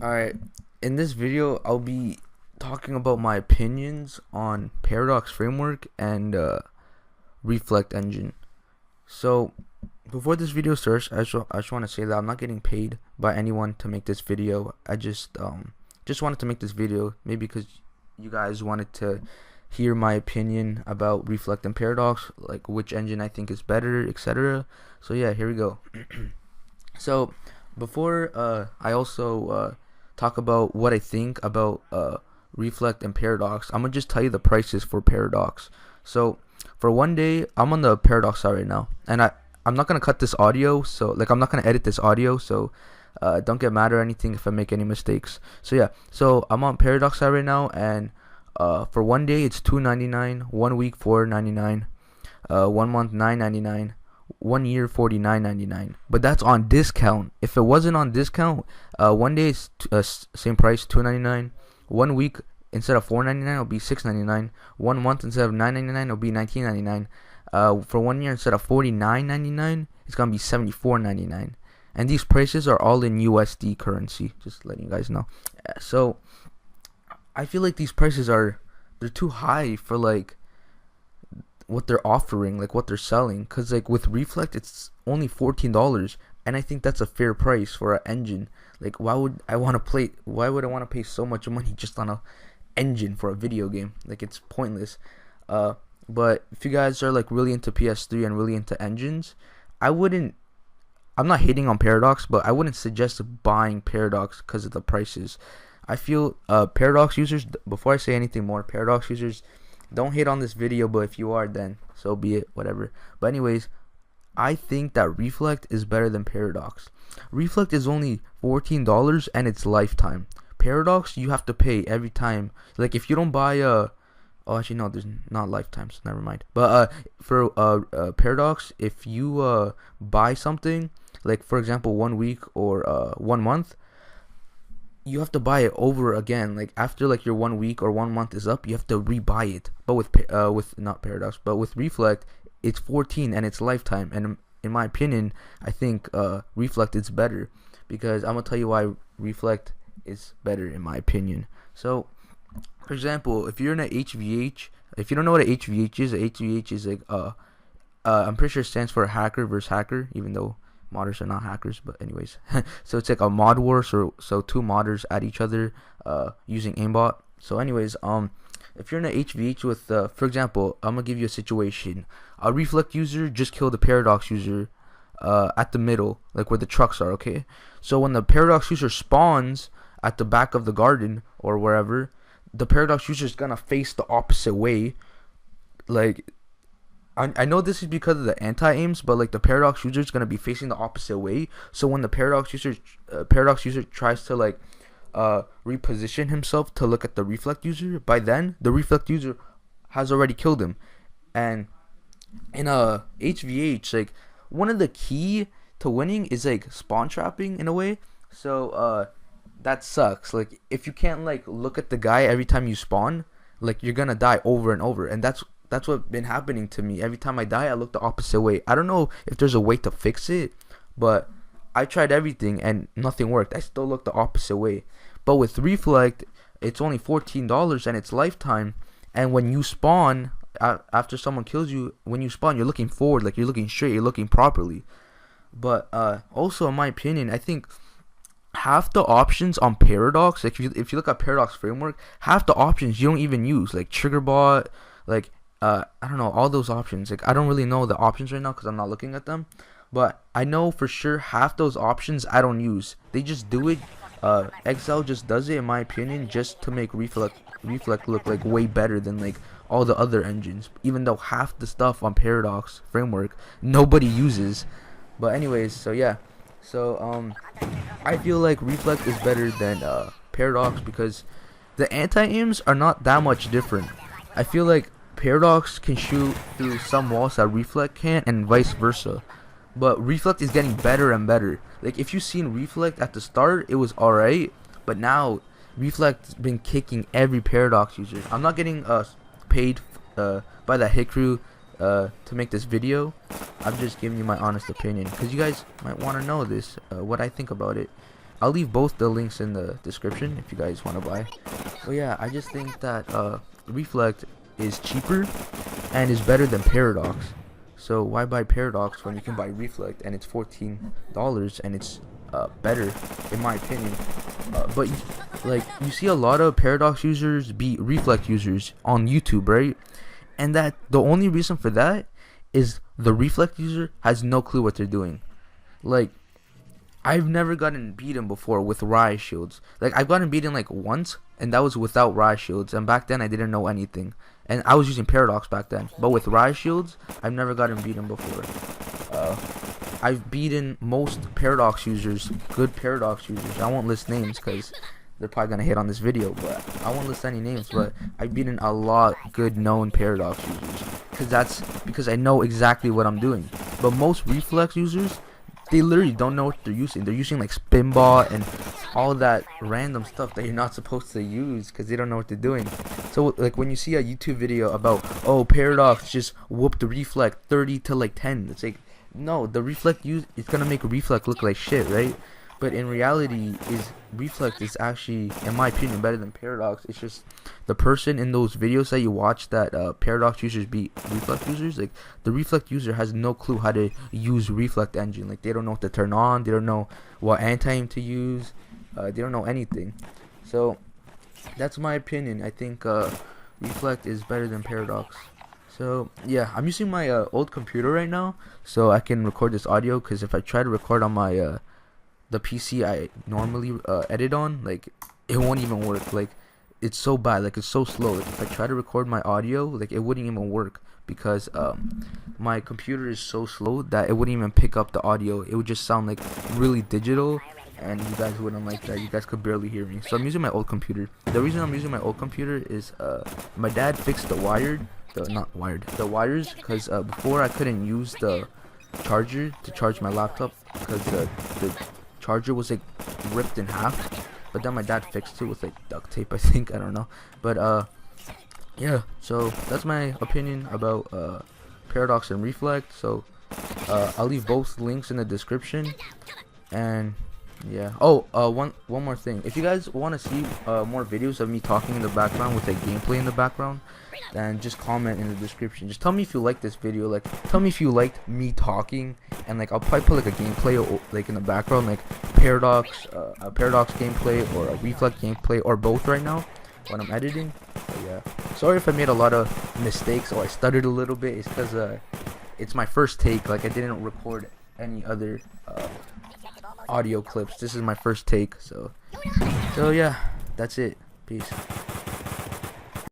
Alright, in this video, I'll be talking about my opinions on Paradox Framework and Reflect Engine. So, before this video starts, I just want to say that I'm not getting paid by anyone to make this video. I just wanted to make this video, maybe because you guys wanted to hear my opinion about Reflect and Paradox, like which engine I think is better, etc. So yeah, here we go. So, before I also talk about what I think about Reflect and Paradox, I'm gonna just tell you the prices for Paradox. So for one day, I'm on the Paradox side right now, and I'm not gonna cut this audio, so like I'm not gonna edit this audio, so don't get mad or anything if I make any mistakes. So yeah, so I'm on Paradox side right now, and for one day it's $2.99, 1 week $4.99, 1 month $9.99. 1 year $49.99, but that's on discount. If it wasn't on discount, one day is same price, $2.99. 1 week instead of $4.99 it'll be $6.99. 1 month instead of $9.99 it'll be $19.99. For 1 year instead of $49.99 it's gonna be $74.99. And these prices are all in USD currency, just letting you guys know. So I feel like these prices they're too high for like what they're offering, like what they're selling, because like with Reflect it's only $14, and I think that's a fair price for an engine. Like why would I want to pay so much money just on a engine for a video game? Like it's pointless. But if you guys are like really into PS3 and really into engines, I'm not hating on Paradox, but I wouldn't suggest buying Paradox because of the prices. I feel Paradox users, before I say anything more, Paradox users, don't hate on this video, but if you are, then so be it, whatever. But anyways, I think that Reflect is better than Paradox. Reflect is only $14 and it's lifetime. Paradox, you have to pay every time. Like if you don't buy oh actually no, there's not lifetimes, never mind. But for Paradox, if you buy something, like for example 1 week or 1 month, you have to buy it over again. Like after like your 1 week or 1 month is up, you have to rebuy it. But with not Paradox, but with Reflect, it's 14 and it's lifetime. And in my opinion, I think Reflect is better, because I'm gonna tell you why Reflect is better in my opinion. So, for example, if you're in a HVH, if you don't know what a HVH is like I'm pretty sure it stands for hacker versus hacker, even though modders are not hackers, but anyways. So it's like a mod war, so two modders at each other using aimbot. So anyways, if you're in a HVH with for example, I'm gonna give you a situation. A Reflect user just killed a Paradox user at the middle, like where the trucks are, okay? So when the Paradox user spawns at the back of the garden or wherever, the Paradox user is gonna face the opposite way. Like I know this is because of the anti-aims, but like the Paradox user is gonna be facing the opposite way. So when the Paradox user tries to like reposition himself to look at the Reflect user, by then the Reflect user has already killed him. And in a HVH, like one of the key to winning is like spawn trapping in a way. So that sucks. Like if you can't like look at the guy every time you spawn, like you're gonna die over and over, and that's what's been happening to me. Every time I die, I look the opposite way. I don't know if there's a way to fix it, but I tried everything and nothing worked. I still look the opposite way. But with Reflect, it's only $14 and it's lifetime. And when you spawn, after someone kills you, when you spawn, you're looking forward, like you're looking straight, you're looking properly. But also, in my opinion, I think half the options on Paradox, like if you look at Paradox Framework, half the options you don't even use, like trigger bot, like I don't know, all those options. Like I don't really know the options right now because I'm not looking at them, but I know for sure half those options I don't use. They just do it. Excel just does it, in my opinion, just to make Reflect look like way better than like all the other engines, even though half the stuff on Paradox Framework nobody uses. But anyways, so yeah, so I feel like Reflect is better than Paradox because the anti-aims are not that much different. I feel like Paradox can shoot through some walls that Reflect can't, and vice versa. But Reflect is getting better and better. Like if you seen Reflect at the start, it was alright, but now Reflect's been kicking every Paradox user. I'm not getting paid by the hit crew to make this video. I'm just giving you my honest opinion because you guys might want to know this, what I think about it. I'll leave both the links in the description if you guys want to buy. But yeah, I just think that Reflect is cheaper and is better than Paradox. So why buy Paradox when you can buy Reflect and it's $14 and it's better in my opinion. But like you see a lot of Paradox users beat Reflect users on YouTube, right? And that the only reason for that is the Reflect user has no clue what they're doing. Like, I've never gotten beaten before with riot shields. Like, I've gotten beaten like once, and that was without riot shields. And back then, I didn't know anything. And I was using Paradox back then. But with riot shields, I've never gotten beaten before. I've beaten most Paradox users, good Paradox users. I won't list names because they're probably going to hit on this video. But I won't list any names. But I've beaten a lot good known Paradox users. Because I know exactly what I'm doing. But most Reflex users, they literally don't know what they're using. They're using like Spinbot and all that random stuff that you're not supposed to use because they don't know what they're doing. So like when you see a YouTube video about, oh, Paradox just whooped the Reflect 30 to like 10, it's like, no, the Reflect it's gonna make Reflect look like shit, right? But in reality, Reflect is actually, in my opinion, better than Paradox. It's just the person in those videos that you watch that Paradox users beat Reflect users. Like, the Reflect user has no clue how to use Reflect engine. Like, they don't know what to turn on. They don't know what anti-aim to use. They don't know anything. So, that's my opinion. I think Reflect is better than Paradox. So, yeah, I'm using my old computer right now so I can record this audio. Because if I try to record on my the PC I normally edit on, like, it won't even work. Like, it's so bad, like, it's so slow. Like, if I try to record my audio, like, it wouldn't even work because my computer is so slow that it wouldn't even pick up the audio. It would just sound like really digital, and you guys wouldn't like that. You guys could barely hear me. So I'm using my old computer. The reason I'm using my old computer is my dad fixed the wires because before I couldn't use the charger to charge my laptop because the charger was like ripped in half. But then my dad fixed it with like duct tape, I think. I don't know. But yeah, so that's my opinion about Paradox and Reflect. So I'll leave both links in the description. And yeah, one more thing. If you guys want to see more videos of me talking in the background with a gameplay in the background, then just comment in the description. Just tell me if you like this video. Like, tell me if you liked me talking, and like I'll probably put like a gameplay like in the background, like a Paradox gameplay or a Reflect gameplay or both right now when I'm editing. But yeah, sorry if I made a lot of mistakes or I stuttered a little bit. It's because it's my first take. Like, I didn't record any other audio clips. This is my first take. So yeah, that's it. Peace.